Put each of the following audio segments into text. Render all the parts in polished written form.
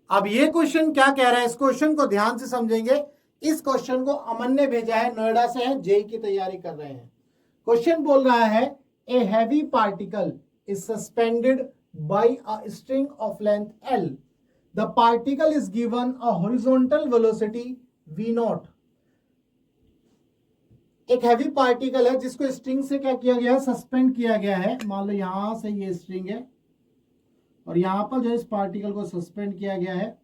अब ये क्वेश्चन क्या कह रहा है, इस क्वेश्चन को ध्यान से समझेंगे। इस क्वेश्चन को अमन ने भेजा है, नोएडा से है, जेई की तैयारी कर रहे हैं। क्वेश्चन बोल रहा है a heavy particle is suspended bye a string of length L, the particle is given a horizontal velocity v not. एक हैवी पार्टिकल है जिसको स्ट्रिंग से क्या किया गया है, सस्पेंड किया गया है। मान लो यहां से ये स्ट्रिंग है और यहां पर जो इस पार्टिकल को सस्पेंड किया गया है।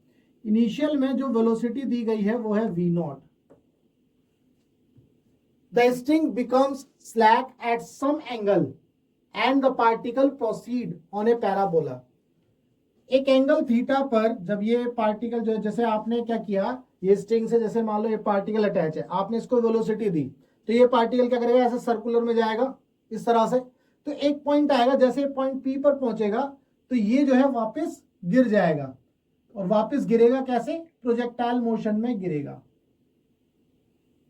इनिशियल में जो वेलोसिटी दी गई है वो है v not. The string becomes slack at some angle and the particle proceed on a parabola. एक एंगल थीटा पर जब ये पार्टिकल जो है, जैसे आपने क्या किया, ये स्ट्रिंग से जैसे मान लो ये पार्टिकल अटैच है, आपने इसको वेलोसिटी दी, तो ये पार्टिकल क्या करेगा, ऐसे सर्कुलर में जाएगा इस तरह से। तो एक पॉइंट आएगा, जैसे पॉइंट पी पर पहुंचेगा तो ये जो है वापस गिर जाएगा, और वापस गिरेगा कैसे, प्रोजेक्टाइल मोशन में गिरेगा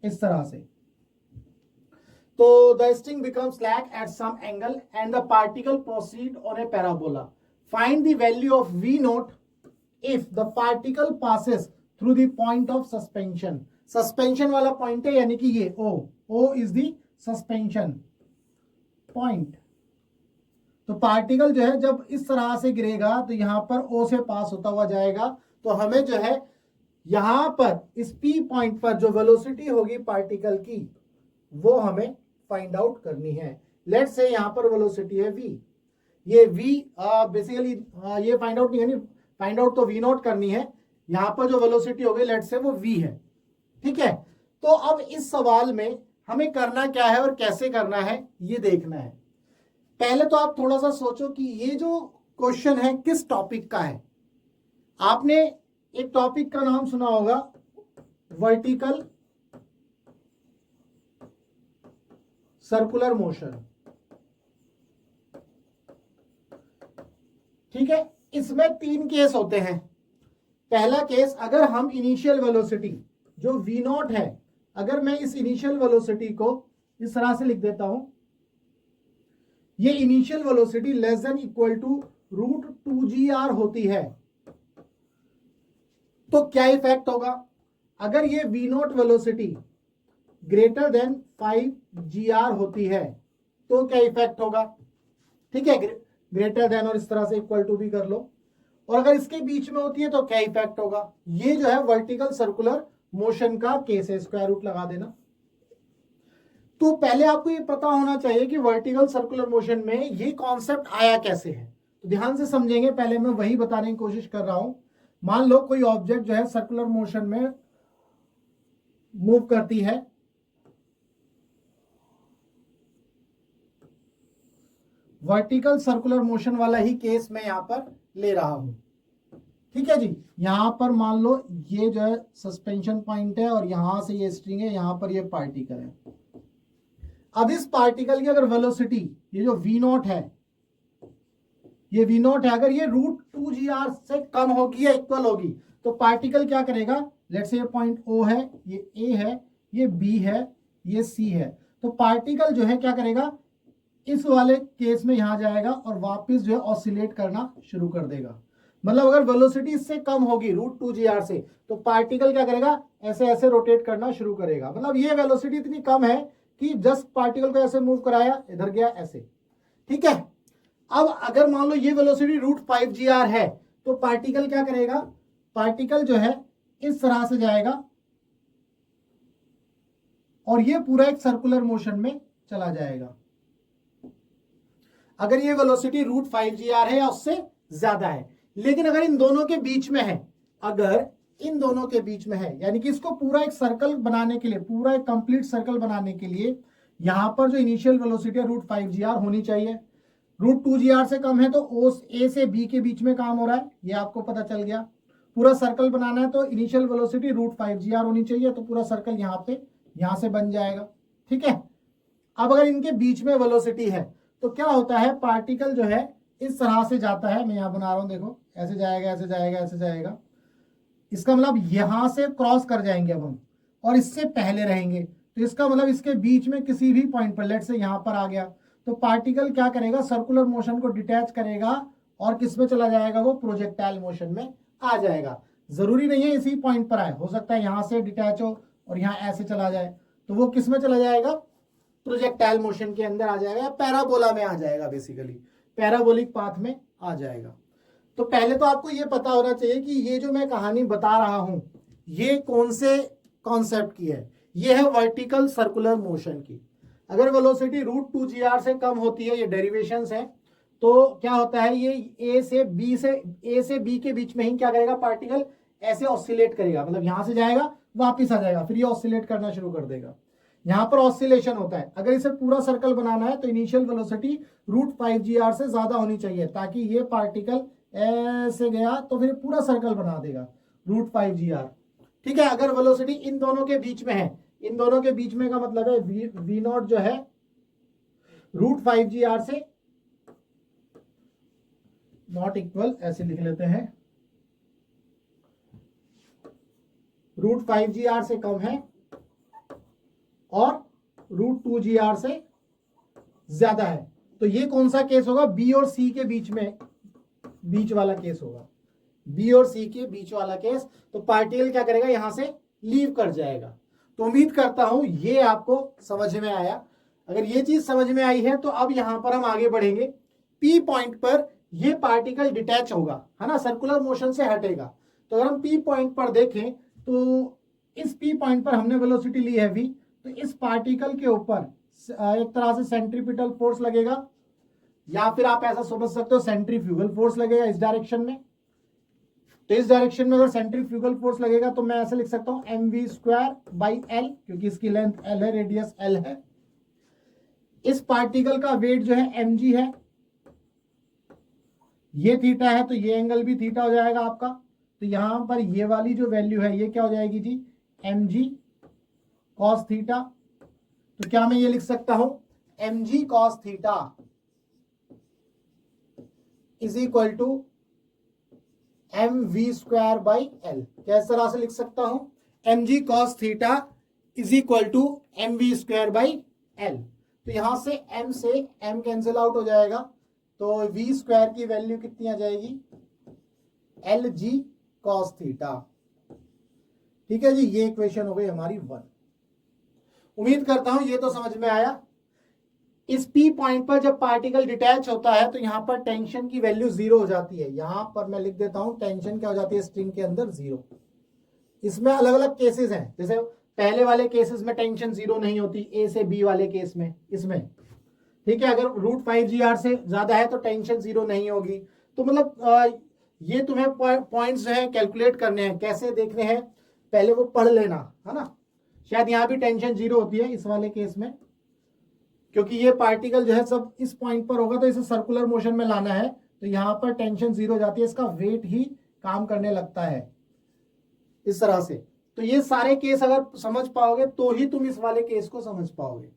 इस तरह से। तो the string becomes slack at some angle and the particle proceed on a parabola. Find the value of v not if the particle passes through the point of suspension. Suspension वाला point है, यानी कि ये o is the suspension point. तो particle जो है जब इस तरह से गिरेगा तो यहां पर o से पास होता हुआ जाएगा। तो हमें जो है यहां पर इस p पॉइंट पर जो वेलोसिटी होगी पार्टिकल की, वो हमें फाइंड आउट करनी है। लेट्स से यहां पर वेलोसिटी है v, ये v बेसिकली ये फाइंड आउट नहीं है, फाइंड आउट तो v नॉट करनी है। यहां पर जो वेलोसिटी होगी लेट्स से वो v है, ठीक है। तो अब इस सवाल में हमें करना क्या है और कैसे करना है ये देखना है। पहले तो आप थोड़ा सा सोचो कि ये जो क्वेश्चन है किस टॉपिक का है। आपने एक टॉपिक का नाम सुना होगा, वर्टिकल सर्कुलर मोशन, ठीक है। इसमें 3 केस होते हैं। पहला केस, अगर हम इनिशियल वेलोसिटी जो v नॉट है, अगर मैं इस इनिशियल वेलोसिटी को इस तरह से लिख देता हूं, ये initial velocity less than equal to √2gr होती है, तो क्या इफेक्ट होगा। अगर ये v not velocity greater than 5gr होती है तो क्या इफेक्ट होगा, ठीक है। ग्रेटर देन और इस तरह से इक्वल टू भी कर लो। और अगर इसके बीच में होती है तो क्या इफेक्ट होगा। ये जो है वर्टिकल सर्कुलर मोशन का केस है, स्क्वायर रूट लगा देना। तो पहले आपको ये पता होना चाहिए कि वर्टिकल सर्कुलर मोशन में ये कॉन्सेप्ट आया कैसे है। तो ध्यान से समझेंगे, पहले मैं वही बताने की कोशिश कर रहा हूं। मान लो कोई ऑब्जेक्ट जो है सर्कुलर मोशन में मूव करती है, वर्टिकल सर्कुलर मोशन वाला ही केस मैं यहां पर ले रहा हूं, ठीक है जी। यहां पर मान लो ये जो है सस्पेंशन पॉइंट है और यहां से ये स्ट्रिंग है, यहां पर ये पार्टिकल है। अब इस पार्टिकल की अगर वेलोसिटी, ये जो v नॉट है, ये v नॉट है, अगर ये √2gr से कम होगी या इक्वल होगी तो पार्टिकल क्या करेगा। लेट्स से ये पॉइंट o है, ये a है, ये b है, ये c है। तो पार्टिकल जो है क्या करेगा, इस वाले केस में यहां जाएगा और वापस जो है ऑसिलेट करना शुरू कर देगा। मतलब अगर वेलोसिटी इससे कम होगी √2gr से, तो पार्टिकल क्या करेगा, ऐसे ऐसे रोटेट करना शुरू करेगा। मतलब ये वेलोसिटी इतनी कम है कि जस्ट पार्टिकल को ऐसे मूव कराया, इधर गया ऐसे, ठीक है। अब अगर मान लो ये वेलोसिटी √5gr है तो पार्टिकल क्या करेगा, पार्टिकल जो है इस तरह से जाएगा और ये पूरा एक सर्कुलर मोशन में चला जाएगा। अगर ये वेलोसिटी √5gr है या उससे ज्यादा है। लेकिन अगर इन दोनों के बीच में है, अगर इन दोनों के बीच में है, यानी कि इसको पूरा एक सर्कल बनाने के लिए, पूरा एक कंप्लीट सर्कल बनाने के लिए यहां पर जो इनिशियल वेलोसिटी है √5gr होनी चाहिए। √2gr से कम है तो a से b के बीच में काम हो रहा है, ये आपको पता चल गया। पूरा सर्कल बनाना है तो इनिशियल वेलोसिटी √5gr होनी चाहिए, तो पूरा सर्कल यहां से बन जाएगा, ठीक है। अब अगर इनके बीच में वेलोसिटी है तो क्या होता है, पार्टिकल जो है इस तरह से जाता है, मैं यहां बना रहा हूं, देखो ऐसे जाएगा, ऐसे जाएगा, ऐसे जाएगा। इसका मतलब यहां से क्रॉस कर जाएंगे अब हम, और इससे पहले रहेंगे, तो इसका मतलब इसके बीच में किसी भी पॉइंट पर, लेट से यहां पर आ गया, तो पार्टिकल क्या करेगा, सर्कुलर मोशन को डिटैच करेगा और किस में चला जाएगा, वो प्रोजेक्टाइल मोशन में आ जाएगा। जरूरी नहीं है इसी पॉइंट पर आए, हो सकता है यहां से डिटैच हो और यहां ऐसे चला जाए, तो वो किस में चला जाएगा, प्रोजेक्टाइल मोशन के अंदर आ जाएगा या पैराबोला में आ जाएगा, बेसिकली पैराबोलिक पाथ में आ जाएगा। तो पहले तो आपको ये पता होना चाहिए कि ये जो मैं कहानी बता रहा हूं ये कौन से कॉन्सेप्ट की है। ये है वर्टिकल सर्कुलर मोशन की। अगर वेलोसिटी √2gr से कम होती है, ये डेरिवेशंस है, तो क्या होता है, ये ए से बी के बीच में ही क्या करेगा, पार्टिकल ऐसे ऑसिलेट करेगा, मतलब यहां से जाएगा वापिस आ जाएगा, फिर ये ऑसिलेट करना शुरू कर देगा। यहां पर ऑसिलेशन होता है। अगर इसे पूरा सर्कल बनाना है तो इनिशियल वेलोसिटी √5gr से ज्यादा होनी चाहिए, ताकि ये पार्टिकल ऐसे गया तो फिर पूरा सर्कल बना देगा √5gr। ठीक है, अगर वेलोसिटी इन दोनों के बीच में है, इन दोनों के बीच में का मतलब है v नॉट जो है √5gr से नॉट इक्वल, ऐसे लिख लेते हैं, √5gr से कम है और √2gr से ज्यादा है। तो ये कौन सा केस होगा, बी और सी के बीच में, बीच वाला केस होगा, बी और सी के बीच वाला केस। तो पार्टिकल क्या करेगा, यहां से लीव कर जाएगा। तो उम्मीद करता हूं ये आपको समझ में आया। अगर ये चीज समझ में आई है तो अब यहां पर हम आगे बढ़ेंगे। पी पॉइंट पर ये पार्टिकल डिटैच होगा, है ना, सर्कुलर मोशन से हटेगा। तो अगर हम पी पॉइंट पर देखें तो इस पी पॉइंट पर हमने वेलोसिटी ली है v, तो इस पार्टिकल के ऊपर एक तरह से सेंट्रीपिटल फोर्स लगेगा, या फिर आप ऐसा समझ सकते हो सेंट्रीफ्यूगल फोर्स लगेगा इस डायरेक्शन में। तो इस डायरेक्शन में अगर सेंट्रीफ्यूगल फोर्स लगेगा तो मैं ऐसे लिख सकता हूं mv²/L, क्योंकि इसकी लेंथ L है, रेडियस L है। इस पार्टिकल का वेट जो है mg है, ये थीटा है तो ये एंगल भी थीटा हो जाएगा आपका। तो यहां पर ये वाली जो वैल्यू है ये क्या हो जाएगी जी, mg cos थीटा। तो क्या मैं ये लिख सकता हूं, mg cos theta is equal to mv²/L। क्या इस तरह से लिख सकता हूं, mg cos theta is equal to mv²/L। तो यहां से m कैंसिल आउट हो जाएगा, तो v² की वैल्यू कितनी आ जाएगी, lg cos थीटा। ठीक है जी, ये इक्वेशन हो गई हमारी 1। उम्मीद करता हूं ये तो समझ में आया। इस P पॉइंट पर जब पार्टिकल डिटैच होता है तो यहां पर टेंशन की वैल्यू 0 हो जाती है। यहां पर मैं लिख देता हूं टेंशन क्या हो जाती है स्ट्रिंग के अंदर, 0। इसमें अलग अलग केसेस हैं, जैसे पहले वाले केसेस में टेंशन 0 नहीं होती, A से B वाले केस में, इसमें ठीक है। अगर √5gr से ज्यादा है तो टेंशन 0 नहीं होगी। तो मतलब ये तुम्हें पॉइंट्स जो है कैलकुलेट करने हैं, कैसे देखने हैं पहले वो पढ़ लेना, है ना। शायद यहां भी टेंशन 0 होती है इस वाले केस में, क्योंकि ये पार्टिकल जो है सब इस पॉइंट पर होगा तो इसे सर्कुलर मोशन में लाना है, तो यहां पर टेंशन 0 हो जाती है, इसका वेट ही काम करने लगता है इस तरह से। तो ये सारे केस अगर समझ पाओगे तो ही तुम इस वाले केस को समझ पाओगे।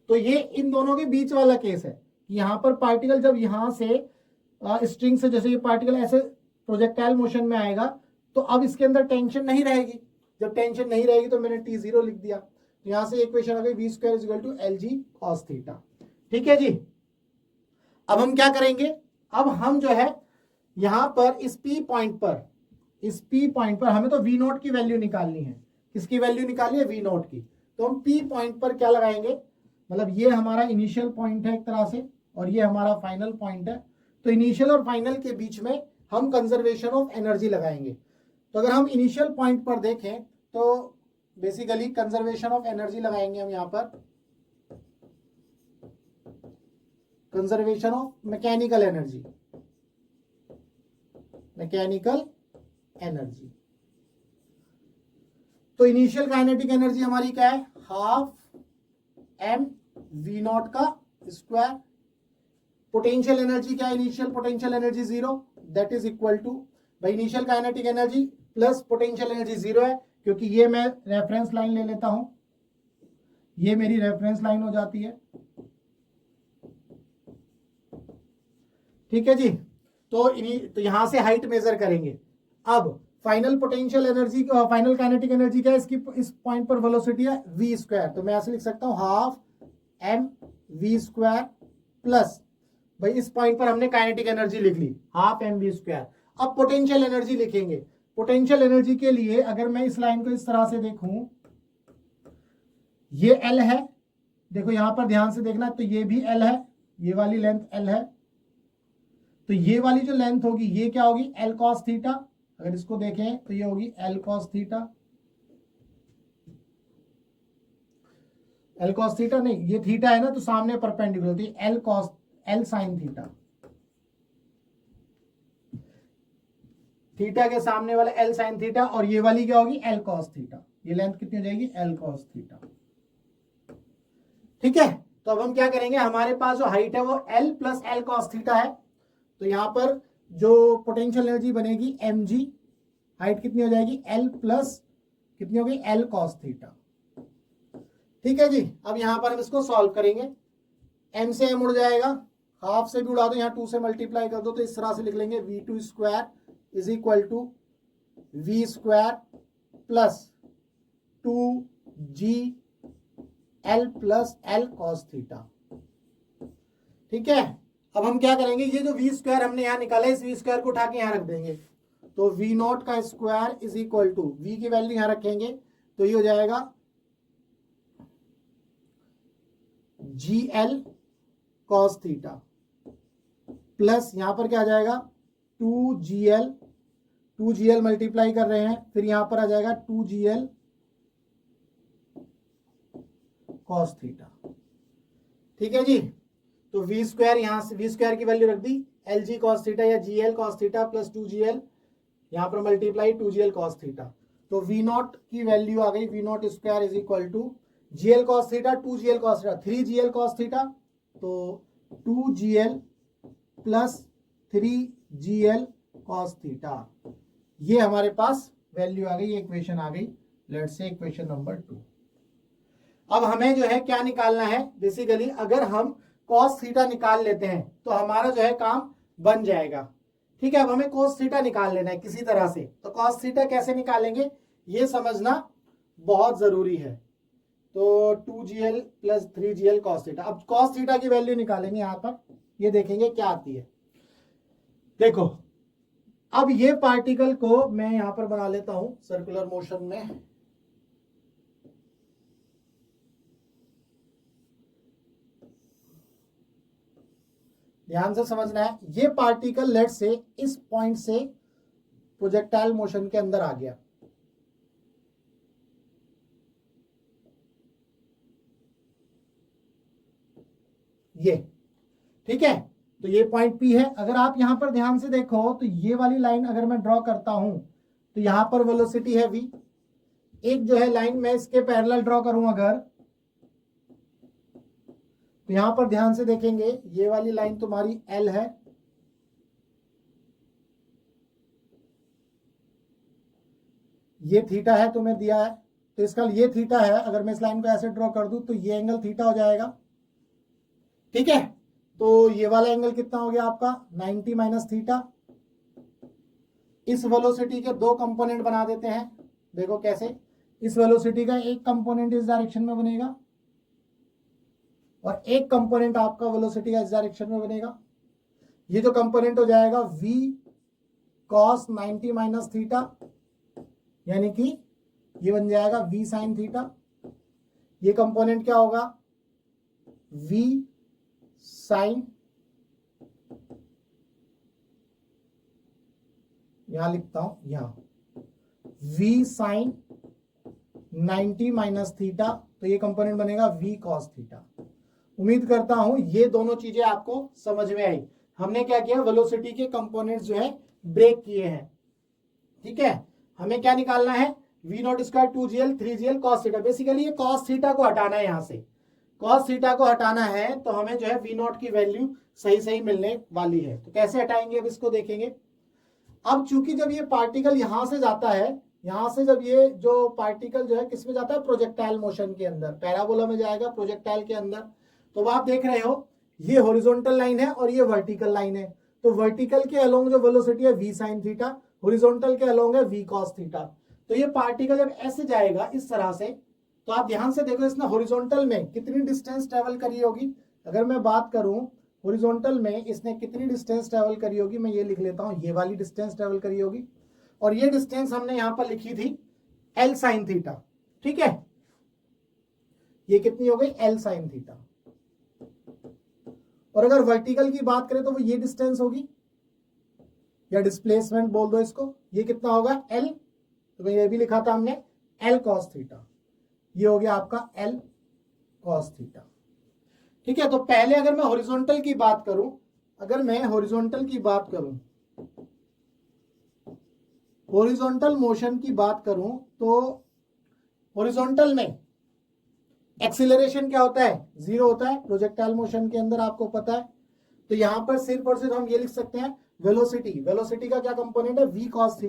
तो ये इन दोनों के बीच वाला केस है। यहां पर पार्टिकल जब यहां से स्ट्रिंग से, जैसे ये पार्टिकल ऐसे प्रोजेक्टाइल मोशन में आएगा तो अब इसके अंदर टेंशन नहीं रहेगी। जब टेंशन नहीं रहेगी तो मैंने T0 लिख दिया, तो यहां से इक्वेशन आ गई v² = lg cos थीटा। ठीक है जी। अब हम क्या करेंगे, अब हम जो है यहां पर इस P पॉइंट पर हमें तो v0 की वैल्यू निकालनी है। किसकी वैल्यू निकालनी है, v0 की। तो हम P पॉइंट पर क्या लगाएंगे, मतलब ये हमारा इनिशियल पॉइंट है एक तरह से और ये हमारा फाइनल पॉइंट है। तो इनिशियल और फाइनल के बीच में हम कंजर्वेशन ऑफ एनर्जी लगाएंगे। तो अगर हम इनिशियल पॉइंट पर देखें तो बेसिकली कंजर्वेशन ऑफ एनर्जी लगाएंगे हम यहां पर, कंजर्वेशन ऑफ मैकेनिकल एनर्जी, तो इनिशियल काइनेटिक एनर्जी हमारी क्या है, हाफ mv0 का स्क्वायर। पोटेंशियल एनर्जी क्या है, initial potential energy 0, that is equal to, भाई initial kinetic energy plus potential energy 0 है, क्योंकि ये मैं रेफरेंस लाइन ले लेता हूं, ये मेरी रेफरेंस लाइन हो जाती है। ठीक है जी। तो यहां से हाइट मेजर करेंगे। अब final potential energy, final kinetic energy क्या है, इसकी इस पॉइंट पर वेलोसिटी है v², तो मैं ऐसे लिख सकता हूं हाफ mv² प्लस, भाई इस पॉइंट पर हमने काइनेटिक एनर्जी लिख ली हाफ mv²। अब पोटेंशियल एनर्जी लिखेंगे, पोटेंशियल एनर्जी के लिए अगर मैं इस लाइन को इस तरह से देखूं, ये L है, देखो यहां पर ध्यान से देखना, तो ये भी L है, ये वाली लेंथ L है, तो ये वाली जो लेंथ होगी ये क्या होगी, L cos थीटा। अगर इसको देखें तो ये होगी L cos theta, L cos theta नहीं, ये थीटा है ना, तो सामने परपेंडिकुलर होती है L sin थीटा, थीटा के सामने वाला L sin थीटा, और ये वाली क्या होगी, L cos थीटा। ये लेंथ कितनी हो जाएगी, L cos थीटा। ठीक है, तो अब हम क्या करेंगे, हमारे पास जो हाइट है वो L plus L cos theta है, तो यहां पर जो पोटेंशियल एनर्जी बनेगी mg, हाइट कितनी हो जाएगी, L प्लस कितनी होगी, L cos थीटा। ठीक है जी, अब यहां पर हम इसको सॉल्व करेंगे, m से m उड़ जाएगा, हाफ से भी उड़ा दो, यहाँ 2 से मल्टीप्लाई कर दो, तो इस तरह से लिख लेंगे v2 square is equal to v square plus 2g L plus L cos theta. ठीक है, अब हम क्या करेंगे, ये जो v स्क्वायर हमने यहां निकाला है, इस v स्क्वायर को उठा के यहां रख देंगे, तो v नॉट का square is equal to, v की वैल्यू यहां रखेंगे तो ये हो जाएगा GL cos थीटा प्लस यहां पर क्या आ जाएगा 2GL मल्टीप्लाई कर रहे हैं, फिर यहां पर आ जाएगा 2GL cos थीटा। ठीक है जी, तो v स्क्वायर, यहां से v स्क्वायर की वैल्यू रख दी, LG cos थीटा या GL cos theta plus 2GL, यहां पर मल्टीप्लाई 2GL cos थीटा, तो v नॉट की वैल्यू आ गई, v नॉट square is equal to GL cos theta 2GL cos theta 3GL cos theta, तो 2GL plus 3GL cos theta, ये हमारे पास वैल्यू आ गई, इक्वेशन आ गई, लेट्स से इक्वेशन नंबर 2। अब हमें जो है क्या निकालना है, बेसिकली अगर हम cos थीटा निकाल लेते हैं तो हमारा जो है काम बन जाएगा। ठीक है, अब हमें cos थीटा निकाल लेना है किसी तरह से, तो cos थीटा कैसे निकालेंगे ये समझना बहुत जरूरी है। तो 2GL plus 3GL cos theta, अब cos थीटा की वैल्यू निकालेंगे यहां पर, ये देखेंगे क्या आती है। देखो, अब ये पार्टिकल को मैं यहां पर बना लेता हूं सर्कुलर मोशन में, ध्यान से समझना है, ये पार्टिकल लेट से इस पॉइंट से प्रोजेक्टाइल मोशन के अंदर आ गया, ये ठीक है, तो ये पॉइंट P है। अगर आप यहां पर ध्यान से देखो तो ये वाली लाइन अगर मैं ड्रॉ करता हूं तो यहां पर वेलोसिटी है v, एक जो है लाइन मैं इसके पैरेलल ड्रॉ करूं अगर, तो यहां पर ध्यान से देखेंगे ये वाली लाइन तुम्हारी L है, ये थीटा है तुम्हें दिया है, तो इसका ये थीटा है, अगर मैं इस लाइन को ऐसे ड्रॉ कर दूं तो ये एंगल थीटा हो जाएगा। ठीक है, तो ये वाला एंगल कितना हो गया आपका 90 माइनस थीटा। इस वेलोसिटी के दो कंपोनेंट बना देते हैं, देखो कैसे, इस वेलोसिटी का एक कंपोनेंट इस डायरेक्शन में बनेगा और एक कंपोनेंट आपका वेलोसिटी का इस डायरेक्शन में बनेगा। ये जो कंपोनेंट हो जाएगा v cos 90 माइनस थीटा, यानी कि ये बन जाएगा v sin थीटा। ये कंपोनेंट क्या होगा, v sin, यहां लिखता हूं, यहां v sin 90 माइनस थीटा, तो ये कंपोनेंट बनेगा v cos थीटा। उम्मीद करता हूं ये दोनों चीजें आपको समझ में आई। हमने क्या किया, वेलोसिटी के कंपोनेंट्स जो है ब्रेक किए हैं। ठीक है, हमें क्या निकालना है, v नॉट square 2GL 3GL cos theta. Basically ये cos थीटा को हटाना है, यहां से cos थीटा को हटाना है, तो हमें जो है v नॉट की वैल्यू सही सही मिलने वाली है। तो कैसे हटाएंगे अब इसको देखेंगे। अब चूंकि जब ये पार्टिकल यहां से जाता है, यहां से जब ये जो पार्टिकल जो है किसमें जाता है, प्रोजेक्टाइल मोशन के अंदर, पैराबोला में जाएगा प्रोजेक्टाइल के अंदर, तो आप देख रहे हो ये हॉरिजॉन्टल लाइन है और ये वर्टिकल लाइन है। तो वर्टिकल के अलोंग जो वेलोसिटी है v sin थीटा, हॉरिजॉन्टल के अलोंग है v cos थीटा। तो ये पार्टिकल जब ऐसे जाएगा इस तरह से, तो आप ध्यान से देखो इसने हॉरिजॉन्टल में कितनी डिस्टेंस ट्रेवल करी होगी। अगर मैं बात करूं हॉरिजॉन्टल में इसने कितनी डिस्टेंस ट्रेवल करी होगी, मैं ये लिख लेता हूं, ये वाली डिस्टेंस ट्रेवल करी होगी। और ये डिस्टेंस हमने यहां पर लिखी थी L साइन थीटा, ठीक है। ये कितनी हो गई? L sine theta. और अगर वर्टिकल की बात करें तो वो ये डिस्टेंस होगी, या डिस्प्लेसमेंट बोल दो इसको, ये कितना होगा? L, तो ये भी लिखा था हमने L cos थीटा, ये हो गया आपका L cos थीटा, ठीक है। तो पहले अगर मैं हॉरिजॉन्टल की बात करूं, हॉरिजॉन्टल मोशन की बात करूं तो हॉरिजॉन्टल में एक्सीलरेशन क्या होता है? 0 होता है प्रोजेक्टाइल मोशन के अंदर, आपको पता है। तो यहां पर सिर्फ और सिर्फ हम ये लिख सकते हैं वेलोसिटी का क्या कंपोनेंट है? v cos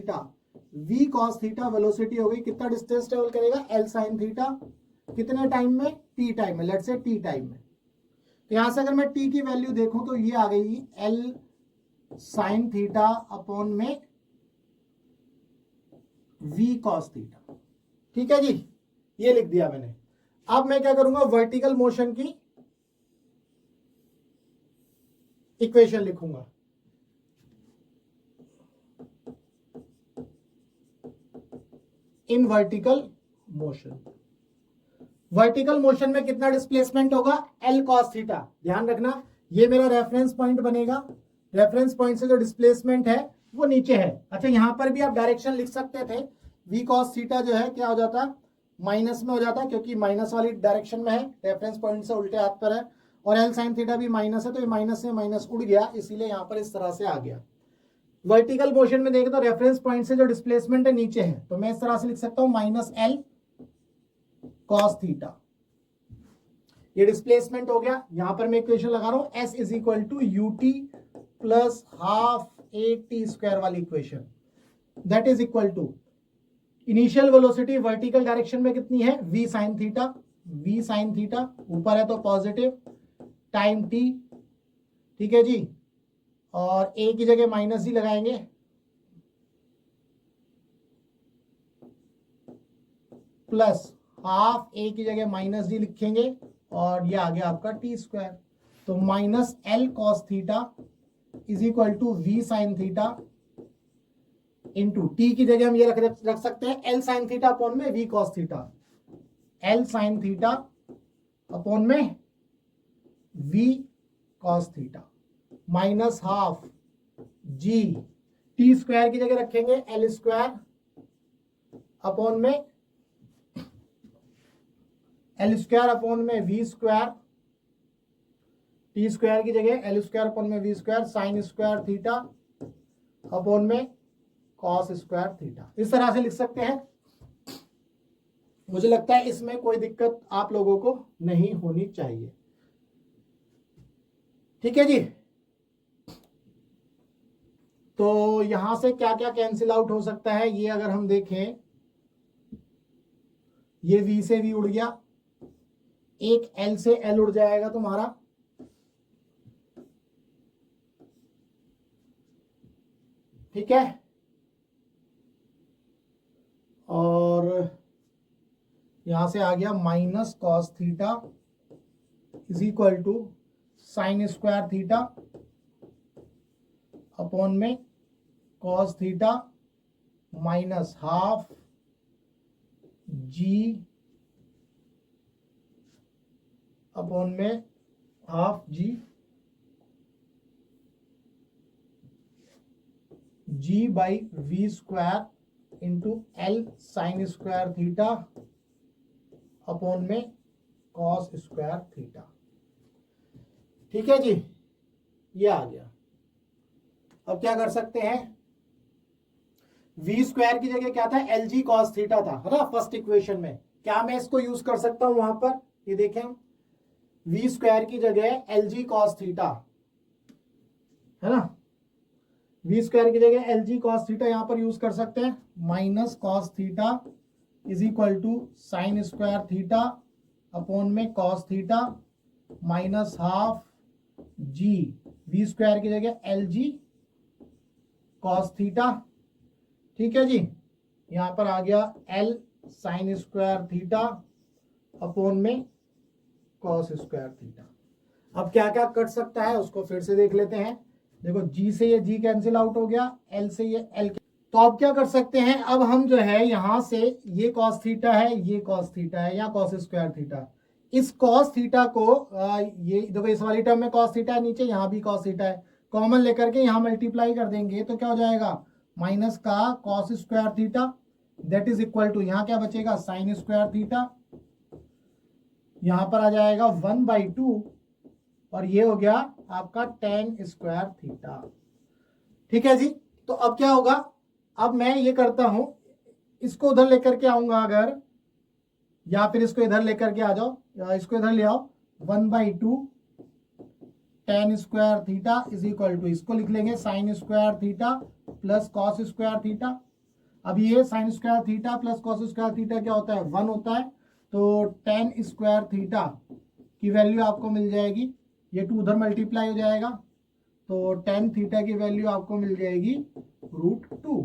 थीटा वेलोसिटी हो गई। कितना डिस्टेंस ट्रेवल करेगा? L sin theta. कितने टाइम में? t टाइम में, लेट्स से t टाइम में। तो यहां से अगर मैं t की वैल्यू देखूं तो ये आ गई L sin थीटा अपॉन में v cos थीटा, ठीक है जी, ये लिख दिया मैंने। अब मैं क्या करूंगा? वर्टिकल मोशन की इक्वेशन लिखूंगा। इन वर्टिकल मोशन में कितना डिस्प्लेसमेंट होगा? L cos theta. ध्यान रखना, ये मेरा रेफरेंस पॉइंट बनेगा, रेफरेंस पॉइंट से जो डिस्प्लेसमेंट है वो नीचे है। अच्छा, यहां पर भी आप डायरेक्शन लिख सकते थे, v cos थीटा जो है क्या हो जाता? माइनस में हो जाता, क्योंकि माइनस वाली डायरेक्शन में है, रेफरेंस पॉइंट से उल्टे हाथ पर है। और L sin थीटा भी माइनस है, तो ये माइनस से माइनस उड़ गया, इसीलिए यहां पर इस तरह से आ गया। वर्टिकल मोशन में देखें तो रेफरेंस पॉइंट से जो डिस्प्लेसमेंट है नीचे है, तो मैं इस तरह से लिख सकता हूं माइनस L cos थीटा। ये डिस्प्लेसमेंट हो गया। यहां पर मैं इक्वेशन लगा रहा हूं S is equal to ut plus half at² वाली equation, that is equal to initial velocity vertical direction में कितनी है? v sin थीटा, ऊपर है तो पॉजिटिव, टाइम t, ठीक है जी। और a की जगह माइनस जी लगाएंगे, प्लस हाफ a की जगह माइनस जी लिखेंगे, और ये आ गया आपका t²। तो minus L cos theta is equal to v sin theta into t की जगह हम ये रख सकते हैं L sin थीटा अपॉन में v cos theta, L sin theta upon में v cos theta minus half g, t² की जगह रखेंगे L² अपॉन में v², t² की जगह L² अपॉन में v² sin² थीटा अपॉन में cos² थीटा। इस तरह से लिख सकते हैं। मुझे लगता है इसमें कोई दिक्कत आप लोगों को नहीं होनी चाहिए, ठीक है जी। तो यहां से क्या क्या कैंसिल आउट हो सकता है, ये अगर हम देखें, ये v से v उड़ गया, एक L से L उड़ जाएगा तुम्हारा, ठीक है। और यहां से आ गया minus cos theta is equal to sin² theta upon में cos theta minus half g upon में half g by v² into L sin² theta upon में cos² थीटा, ठीक है जी, ये आ गया। अब क्या कर सकते हैं? v² की जगह क्या था? Lg cos थीटा था, है ना, फर्स्ट इक्वेशन में। क्या मैं इसको यूज कर सकता हूं वहां पर? ये देखें, v² की जगह Lg cos थीटा, है ना, v² की जगह Lg cos थीटा यहां पर यूज कर सकते हैं। Minus cos theta is equal to sin² theta upon में cos theta minus half g, v² की जगह Lg cos थीटा, ठीक है जी। यहां पर आ गया L sin² थीटा अपॉन में cos² थीटा। अब क्या क्या कट सकता है उसको फिर से देख लेते हैं। देखो, g से ये g कैंसिल आउट हो गया, L से ये L, तो अब क्या कर सकते हैं, अब हम जो है यहां से ये कॉस थीटा है, ये कॉस थीटा है, या कॉस स्क्वायर थीटा, इस कॉस थीटा को ये देखो इस वाली टर्म में कॉस थीटा है, नीचे यहाँ भी कॉस थीटा है, कॉमन लेकर के यहाँ मल्टीप्लाई कर देंगे तो क्या हो जाएगा, माइनस का cos square theta that is equal to, यहाँ क्या बचेगा साइन स्क्वायर थीटा, यहां पर आ जाएगा 1/2 और ये हो गया आपका टेन स्क्वायर थीटा। ठीक है जी। तो अब क्या होगा, अब मैं ये करता हूं, इसको उधर लेकर के आऊंगा अगर, या फिर इसको इधर लेकर के आ जाओ, या इसको इधर ले आओ, 1/2 tan square theta is equal to, इसको लिख लेंगे sine square theta plus cos square theta. अब ये sine square theta plus cos square theta क्या होता है, 1 होता है, तो टेन स्क्वायर थीटा की वैल्यू आपको मिल जाएगी, ये 2 उधर मल्टीप्लाई हो जाएगा, तो टेन थीटा की वैल्यू आपको मिल जाएगी √2,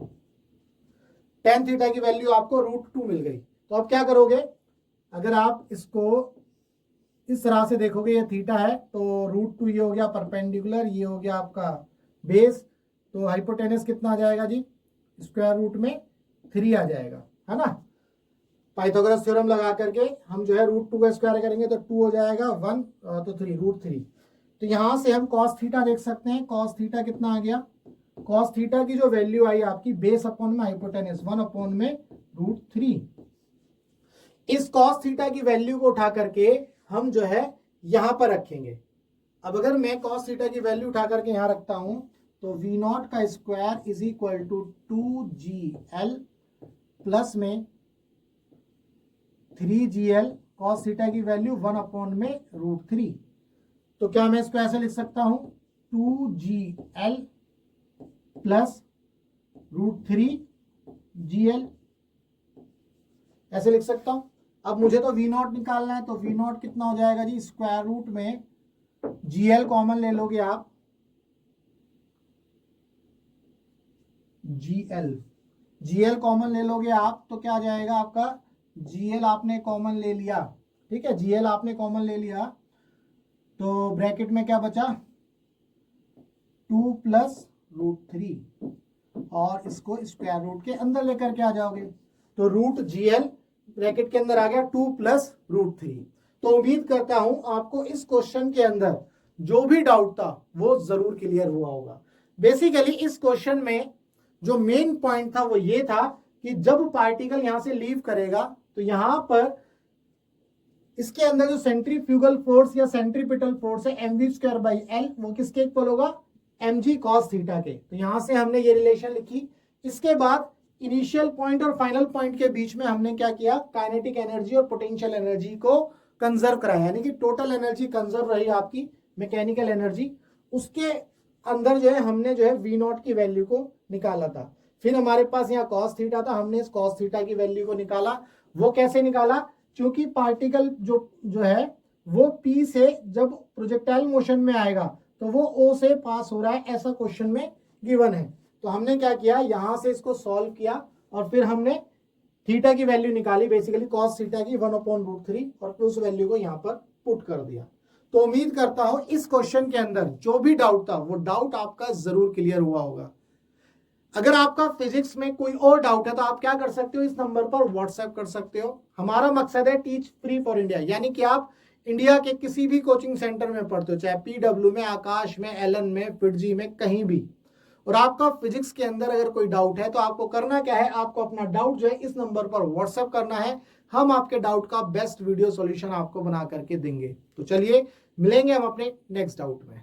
टेन थीटा की वैल्यू आपको √2 मिल गई। तो अब क्या करोगे, अगर आप इसको इस तरह से देखोगे, ये थीटा है तो √2 ये हो गया परपेंडिकुलर, ये हो गया आपका बेस, तो हाइपोटेनस कितना आ जाएगा जी, स्क्वायर रूट में 3 आ जाएगा, है ना। पाइथागोरस थ्योरम लगा करके हम जो है √2 का स्क्वायर करेंगे तो 2 हो जाएगा, 1 तो 3 √3। तो यहां से हम कॉस थीटा देख सकते हैं, कॉस थीटा कितना आ गया, कॉस थीटा की जो वैल्यू आई आपकी बेस अपॉन में हाइपोटेनस 1 अपॉन में √3। इस कॉस थीटा की वैल्यू को उठा करके हम जो है यहां पर रखेंगे। अब अगर मैं कॉस थीटा की वैल्यू उठा करके यहां रखता हूं तो V0 का square is equal to 2GL plus में 3GL, कॉस थीटा की वैल्यू 1 अपॉन में √3। तो क्या मैं इसको ऐसे लिख सकता हूं, 2GL प्लस √3GL, ऐसे लिख सकता हूं। अब मुझे तो V0 निकालना है, तो V0 कितना हो जाएगा जी, स्क्वायर रूट में GL कॉमन ले लोगे आप, GL कॉमन ले लोगे आप तो क्या आ जाएगा आपका, GL आपने कॉमन ले लिया, ठीक है, GL आपने कॉमन ले लिया, तो ब्रैकेट में क्या बचा 2 प्लस √3, और इसको स्क्वायर रूट के अंदर लेकर के आ जाओगे, तो √GL ब्रैकेट के अंदर आ गया 2 प्लस √3। तो उम्मीद करता हूं आपको इस क्वेश्चन के अंदर जो भी डाउट था वो जरूर क्लियर हुआ होगा। बेसिकली इस क्वेश्चन में जो मेन पॉइंट था वो ये था कि जब पार्टिकल यहां से लीव करेगा तो यहां पर इसके अंदर जो सेंट्रीफ्यूगल फोर्स या सेंट्रीपिटल फोर्स है mv²/L, वो किसके इक्वल होगा, mg cos थीटा के। तो यहां से हमने ये रिलेशन लिखी। इसके बाद इनिशियल पॉइंट और फाइनल पॉइंट के बीच में हमने क्या किया, काइनेटिक एनर्जी और पोटेंशियल एनर्जी को कंजर्व कराया, यानी कि टोटल एनर्जी कंजर्व रही आपकी मैकेनिकल एनर्जी, उसके अंदर जो है हमने जो है V0 की वैल्यू को निकाला था। फिर हमारे पास यहाँ cos थीटा था, हमने इस cos थीटा की वैल्यू को निकाला। वो कैसे निकाला, क्योंकि पार्टिकल जो है वो P से जब प्रोजेक्टाइल मोशन में आएगा तो वो O से पास हो रहा है, ऐसा क्वेश्चन में गिवन है। तो हमने क्या किया, यहां से इसको सॉल्व किया और फिर हमने थीटा की वैल्यू निकाली, बेसिकली cos थीटा की 1/√3, और फिर उस वैल्यू को यहां पर पुट कर दिया। तो उम्मीद करता हूं इस क्वेश्चन के अंदर जो भी डाउट था वो डाउट आपका जरूर क्लियर हुआ होगा। अगर आपका फिजिक्स में कोई और डाउट है तो आप क्या कर सकते हो, इस नंबर पर व्हाट्सएप कर सकते हो। हमारा मकसद है टीच फ्री फॉर इंडिया, यानी कि आप इंडिया के किसी भी कोचिंग सेंटर में पढ़ते हो, चाहे PW में, आकाश में, एलन में, फिटजी में, कहीं भी, और आपका फिजिक्स के अंदर अगर कोई डाउट है तो आपको करना क्या है, आपको अपना डाउट जो है इस नंबर पर व्हाट्सएप करना है। हम आपके डाउट का बेस्ट वीडियो सॉल्यूशन आपको बना करके देंगे। तो चलिए मिलेंगे हम अपने नेक्स्ट डाउट में।